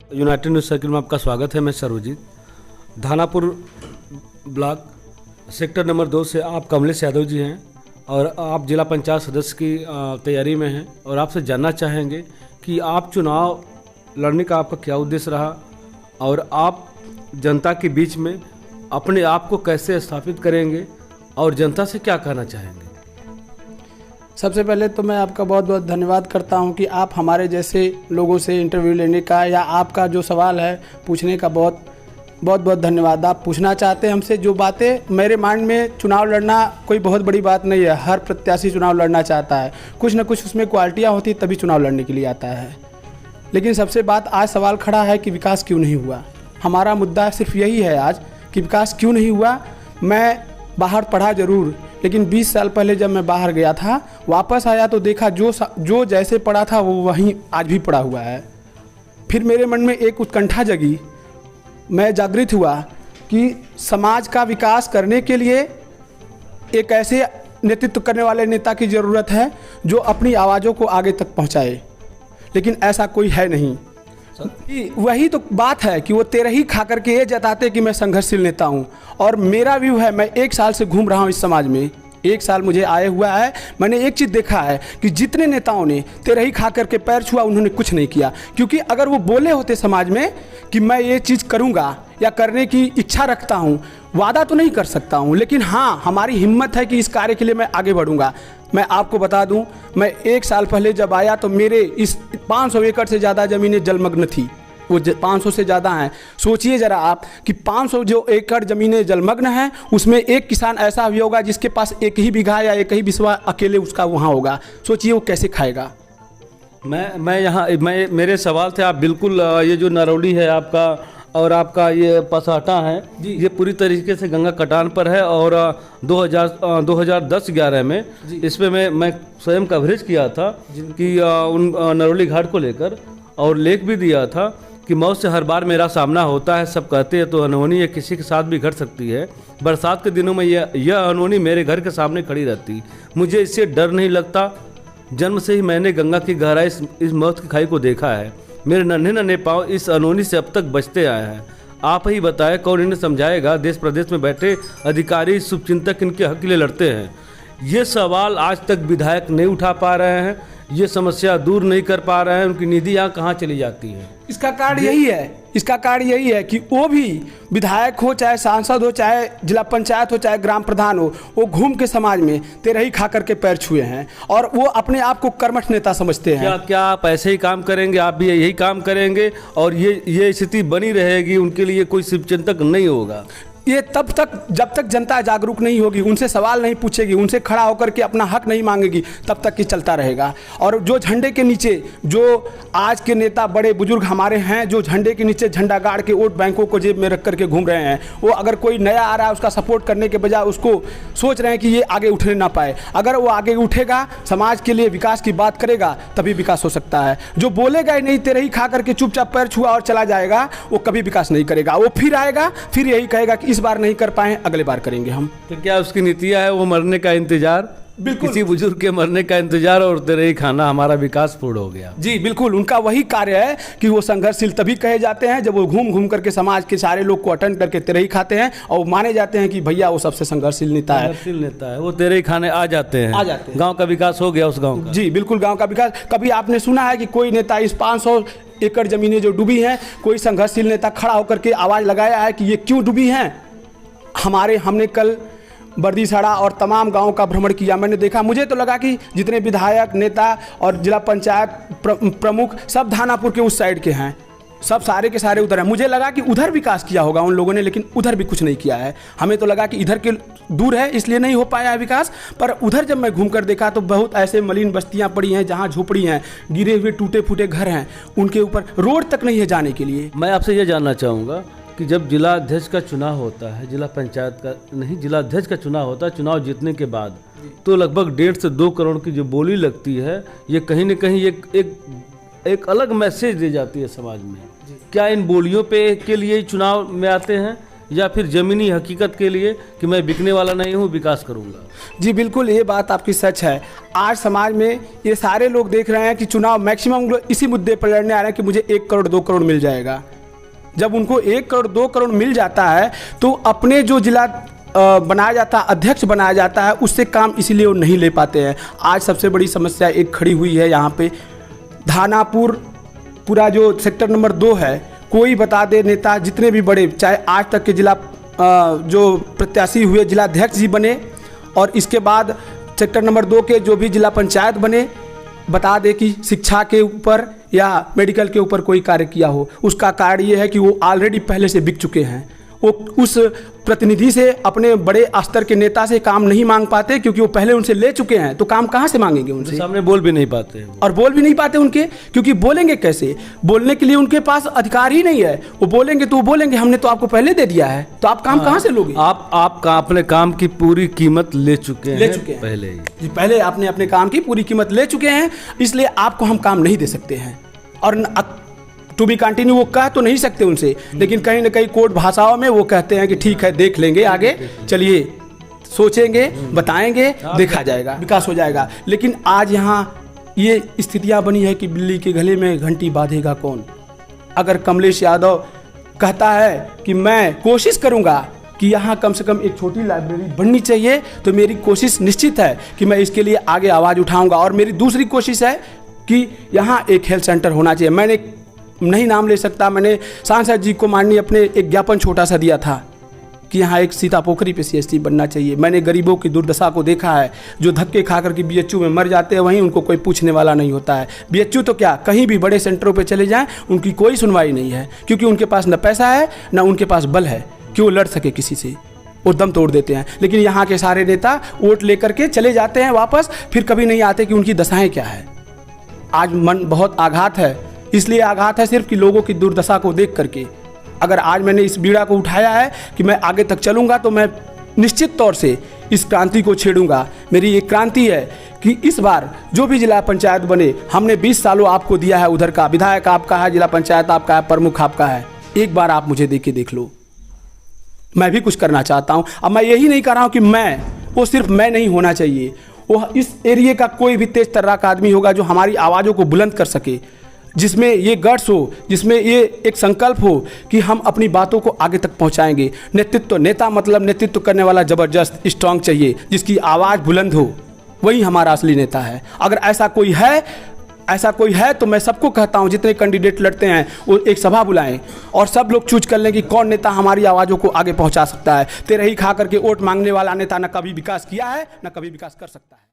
United news circle में आपका स्वागत है। मैं Sarvjeet, Dhanapur block sector number 2 से आप कमलेश यादव जी हैं और आप जिला पंचायत सदस्य की तैयारी में हैं और आपसे जानना चाहेंगे कि आप चुनाव लड़ने का आपका क्या उद्देश्य रहा और आप जनता के बीच में अपने आप को कैसे स्थापित करेंगे और जनता से क्या कहना चाहेंगे। सबसे पहले तो मैं आपका बहुत बहुत धन्यवाद करता हूं कि आप हमारे जैसे लोगों से इंटरव्यू लेने का या आपका जो सवाल है पूछने का बहुत बहुत धन्यवाद। आप पूछना चाहते हैं हमसे जो बातें मेरे माइंड में। चुनाव लड़ना कोई बहुत बड़ी बात नहीं है, हर प्रत्याशी चुनाव लड़ना चाहता है, कुछ ना कुछ उसमें क्वालिटियाँ होती तभी चुनाव लड़ने के लिए आता है। लेकिन सबसे बात आज सवाल खड़ा है कि विकास क्यों नहीं हुआ। हमारा मुद्दा सिर्फ यही है आज कि विकास क्यों नहीं हुआ। मैं बाहर पढ़ा ज़रूर, लेकिन 20 साल पहले जब मैं बाहर गया था वापस आया तो देखा जो जैसे पढ़ा था वो वहीं आज भी पड़ा हुआ है। फिर मेरे मन में एक उत्कंठा जगी, मैं जागृत हुआ कि समाज का विकास करने के लिए एक ऐसे नेतृत्व करने वाले नेता की ज़रूरत है जो अपनी आवाज़ों को आगे तक पहुंचाए, लेकिन ऐसा कोई है नहीं। वही तो बात है कि वो तेरे ही खा करके ये जताते कि मैं संघर्षशील नेता हूँ। और मेरा व्यू है, मैं 1 साल से घूम रहा हूँ इस समाज में, 1 साल मुझे आए हुआ है। मैंने एक चीज़ देखा है कि जितने नेताओं ने तेरे ही खा करके पैर छुआ उन्होंने कुछ नहीं किया। क्योंकि अगर वो बोले होते समाज में कि मैं ये चीज़ करूँगा या करने की इच्छा रखता हूँ, वादा तो नहीं कर सकता हूँ, लेकिन हाँ हमारी हिम्मत है कि इस कार्य के लिए मैं आगे बढ़ूँगा। मैं आपको बता दूं, मैं 1 साल पहले जब आया तो मेरे इस 500 एकड़ से ज़्यादा ज़मीनें जलमग्न थी। वो 500 से ज़्यादा हैं। सोचिए ज़रा आप कि 500 जो एकड़ ज़मीनें जलमग्न हैं उसमें एक किसान ऐसा भी होगा जिसके पास 1 ही बीघा या 1 ही बिस्वा अकेले उसका वहाँ होगा। सोचिए वो कैसे खाएगा। मैं मेरे सवाल थे, आप बिल्कुल ये जो नरौली है आपका और आपका ये पसाटा है ये पूरी तरीके से गंगा कटान पर है और 2010-11 में इसमें मैं स्वयं कवरेज किया था कि उन नरौली घाट को लेकर, और लेख भी दिया था कि मौत से हर बार मेरा सामना होता है। सब कहते हैं तो अनहोनी ये किसी के साथ भी घट सकती है। बरसात के दिनों में यह अनहोनी मेरे घर के सामने खड़ी रहती, मुझे इससे डर नहीं लगता। जन्म से ही मैंने गंगा की गहराई इस मौत की खाई को देखा है। मेरे नन्हे पाँव इस अनहोनी से अब तक बचते आए हैं। आप ही बताएं कौन इन्हें समझाएगा। देश प्रदेश में बैठे अधिकारी शुभचिंतक इनके हक के लिए लड़ते हैं। ये सवाल आज तक विधायक नहीं उठा पा रहे हैं, ये समस्या दूर नहीं कर पा रहे हैं। उनकी निधि यहाँ कहाँ चली जाती है। इसका कारण यही है कि वो भी विधायक हो, चाहे सांसद हो, चाहे जिला पंचायत हो, चाहे ग्राम प्रधान हो, वो घूम के समाज में तेरे ही खा करके पैर छुए हैं और वो अपने आप को कर्मठ नेता समझते हैं। क्या आप ऐसे ही काम करेंगे? आप भी यही काम करेंगे और ये स्थिति बनी रहेगी, उनके लिए कोई शुभचिंतक नहीं होगा। ये तब तक जब तक जनता जागरूक नहीं होगी, उनसे सवाल नहीं पूछेगी, उनसे खड़ा होकर के अपना हक नहीं मांगेगी, तब तक ये चलता रहेगा। और जो झंडे के नीचे जो आज के नेता बड़े बुजुर्ग हमारे हैं, जो झंडे के नीचे झंडा गाड़ के वोट बैंकों को जेब में रख करके घूम रहे हैं, वो अगर कोई नया आ रहा है उसका सपोर्ट करने के बजाय उसको सोच रहे हैं कि ये आगे उठने ना पाए। अगर वो आगे उठेगा, समाज के लिए विकास की बात करेगा, तभी विकास हो सकता है। जो बोलेगा ही नहीं, तेरे ही खा करके चुपचाप पैर छुआ और चला जाएगा, वो कभी विकास नहीं करेगा। वो फिर आएगा, फिर यही कहेगा कि इस बार नहीं कर पाए, अगले बार करेंगे हम। तो क्या उसकी नीतियां है वो मरने का इंतजार, बिल्कुल किसी बुजुर्ग के मरने का इंतजार और तेरे ही खाना, हमारा विकास पूर्ण हो गया। जी बिल्कुल, उनका वही कार्य है कि वो संघर्षशील तभी कहे जाते हैं जब वो घूम घूम करके समाज के सारे लोग को अटेंड करके तेरे ही खाते हैं और माने जाते हैं कि भैया वो सबसे संघर्षशील नेता है। वो तेरे ही खाने आ जाते हैं। गाँव का विकास हो गया उस गाँव का। जी बिल्कुल, गाँव का विकास। कभी आपने सुना है कि कोई नेता इस 500 एकड़ जमीनें जो डूबी हैं, कोई संघर्षशील नेता खड़ा होकर के आवाज़ लगाया है कि ये क्यों डूबी हैं? हमने कल बर्दीसाड़ा और तमाम गांव का भ्रमण किया। मैंने देखा, मुझे तो लगा कि जितने विधायक, नेता और जिला पंचायत प्रमुख सब धानापुर के उस साइड के हैं, सब सारे के सारे उधर हैं। मुझे लगा कि उधर विकास किया होगा उन लोगों ने, लेकिन उधर भी कुछ नहीं किया है। हमें तो लगा कि इधर के दूर है इसलिए नहीं हो पाया है विकास, पर उधर जब मैं घूमकर देखा तो बहुत ऐसे मलिन बस्तियां पड़ी हैं जहां झोपड़ी हैं, गिरे हुए टूटे फूटे घर हैं, उनके ऊपर रोड तक नहीं है जाने के लिए। मैं आपसे ये जानना चाहूँगा कि जब जिला अध्यक्ष का चुनाव होता है, जिला पंचायत का नहीं, जिला अध्यक्ष का चुनाव होता है, चुनाव जीतने के बाद तो लगभग 1.5 से 2 करोड़ की जो बोली लगती है, ये कहीं न कहीं एक अलग मैसेज दे जाती है समाज में। क्या इन बोलियों पे के लिए चुनाव में आते हैं या फिर ज़मीनी हकीकत के लिए कि मैं बिकने वाला नहीं हूँ, विकास करूँगा? जी बिल्कुल, ये बात आपकी सच है। आज समाज में ये सारे लोग देख रहे हैं कि चुनाव मैक्सिमम लोग इसी मुद्दे पर लड़ने आ रहे हैं कि मुझे 1 करोड़ 2 करोड़ मिल जाएगा। जब उनको 1 करोड़ 2 करोड़ मिल जाता है तो अपने जो जिला बनाया जाता है, अध्यक्ष बनाया जाता है, उससे काम इसीलिए वो नहीं ले पाते हैं। आज सबसे बड़ी समस्या एक खड़ी हुई है यहाँ पे, धानापुर पूरा जो सेक्टर नंबर 2 है, कोई बता दे नेता जितने भी बड़े, चाहे आज तक के जिला जो प्रत्याशी हुए जिलाध्यक्ष जी बने और इसके बाद सेक्टर नंबर 2 के जो भी जिला पंचायत बने, बता दे कि शिक्षा के ऊपर या मेडिकल के ऊपर कोई कार्य किया हो। उसका कारण ये है कि वो ऑलरेडी पहले से बिक चुके हैं। वो उस प्रतिनिधि से, अपने बड़े स्तर के नेता से काम नहीं मांग पाते क्योंकि वो पहले उनसे ले चुके हैं, तो काम कहाँ से मांगेंगे उनसे? सामने बोल भी नहीं पाते हैं और बोल भी नहीं पाते उनके, क्योंकि बोलेंगे कैसे? बोलने के लिए उनके पास अधिकार ही नहीं है। वो बोलेंगे तो वो बोलेंगे हमने तो आपको पहले दे दिया है, तो आप काम कहाँ से लोगे? आप अपने काम की पूरी कीमत ले चुके हैं पहले ही। जी, पहले आपने अपने काम की पूरी कीमत ले चुके हैं, इसलिए आपको हम काम नहीं दे सकते हैं। और टू बी कंटिन्यू वो कह तो नहीं सकते उनसे, लेकिन कहीं ना कहीं कोर्ट भाषाओं में वो कहते हैं कि ठीक है, देख लेंगे, आगे चलिए सोचेंगे, बताएंगे, देखा जाएगा, विकास हो जाएगा। लेकिन आज यहाँ ये स्थितियाँ बनी है कि बिल्ली के गले में घंटी बांधेगा कौन? अगर कमलेश यादव कहता है कि मैं कोशिश करूँगा कि यहाँ कम से कम एक छोटी लाइब्रेरी बननी चाहिए, तो मेरी कोशिश निश्चित है कि मैं इसके लिए आगे आवाज़ उठाऊँगा। और मेरी दूसरी कोशिश है कि यहाँ एक हेल्थ सेंटर होना चाहिए। मैंने नहीं नाम ले सकता, मैंने सांसद जी को माननीय अपने एक ज्ञापन छोटा सा दिया था कि यहाँ एक सीतापोखरी पे CHC बनना चाहिए। मैंने गरीबों की दुर्दशा को देखा है, जो धक्के खा कर के BHU में मर जाते हैं, वहीं उनको कोई पूछने वाला नहीं होता है। BHU तो क्या, कहीं भी बड़े सेंटरों पे चले जाएं, उनकी कोई सुनवाई नहीं है, क्योंकि उनके पास न पैसा है न उनके पास बल है कि वो लड़ सके किसी से, वो दम तोड़ देते हैं। लेकिन यहाँ के सारे नेता वोट लेकर के चले जाते हैं वापस, फिर कभी नहीं आते कि उनकी दशाएँ क्या है। आज मन बहुत आघात है, इसलिए आघात है सिर्फ कि लोगों की दुर्दशा को देख करके। अगर आज मैंने इस बीड़ा को उठाया है कि मैं आगे तक चलूँगा, तो मैं निश्चित तौर से इस क्रांति को छेड़ूंगा। मेरी ये क्रांति है कि इस बार जो भी जिला पंचायत बने, हमने 20 सालों आपको दिया है, उधर का विधायक आपका है, जिला पंचायत आपका है, प्रमुख आपका है, एक बार आप मुझे देख लो। मैं भी कुछ करना चाहता हूँ। अब मैं यही नहीं कर रहा हूँ कि मैं, वो सिर्फ मैं नहीं होना चाहिए, वो इस एरिया का कोई भी तेज तर्राक आदमी होगा जो हमारी आवाज़ों को बुलंद कर सके, जिसमें ये गट्स हो, जिसमें ये एक संकल्प हो कि हम अपनी बातों को आगे तक पहुंचाएंगे। नेतृत्व, नेता मतलब नेतृत्व करने वाला ज़बरदस्त स्ट्रांग चाहिए, जिसकी आवाज़ बुलंद हो, वही हमारा असली नेता है। अगर ऐसा कोई है तो मैं सबको कहता हूं, जितने कैंडिडेट लड़ते हैं वो एक सभा बुलाएं और सब लोग चूज कर लें कि कौन नेता हमारी आवाज़ों को आगे पहुंचा सकता है। तेरे ही खा करके वोट मांगने वाला नेता न कभी विकास किया है, न कभी विकास कर सकता है।